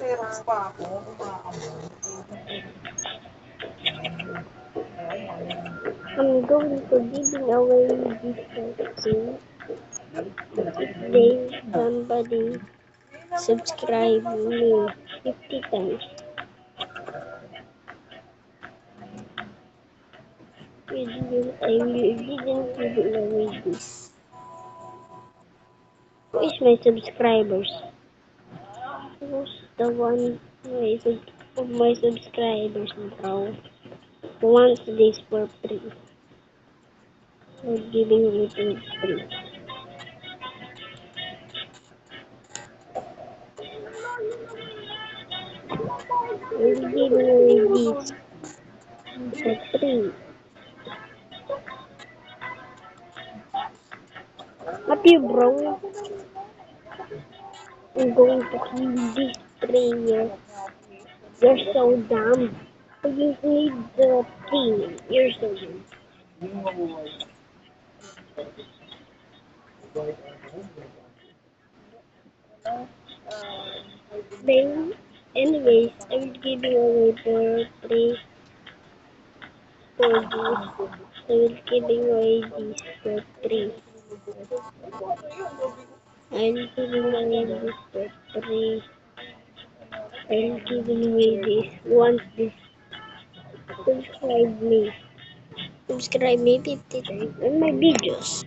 Xerox pa ako, umaamoy. I'm going to giving away this thing if somebody subscribe me 50 times. I didn't giving away this. Who is my subscribers? Who's the one of my subscribers now who wants this for free? We're giving it for free. We're giving away this for free. Happy bro, I'm going to kill this player. You're so dumb. You need the thing. You're so dumb. Then, anyways, I'm giving away the free for this. I will giving away this for free. I'm giving away this for free. I'm giving away this. Want this? Subscribe me. Subscribe me 50 times on my videos.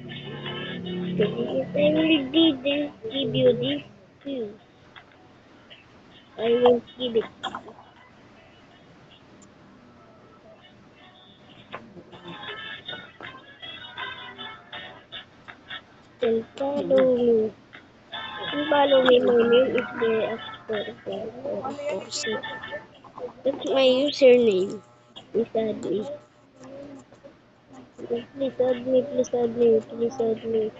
If I will didn't give you this too, I won't give it. Then follow me. And follow me, my name is there after 446. That's my username. Please add me. Please add me, please add me, please add me.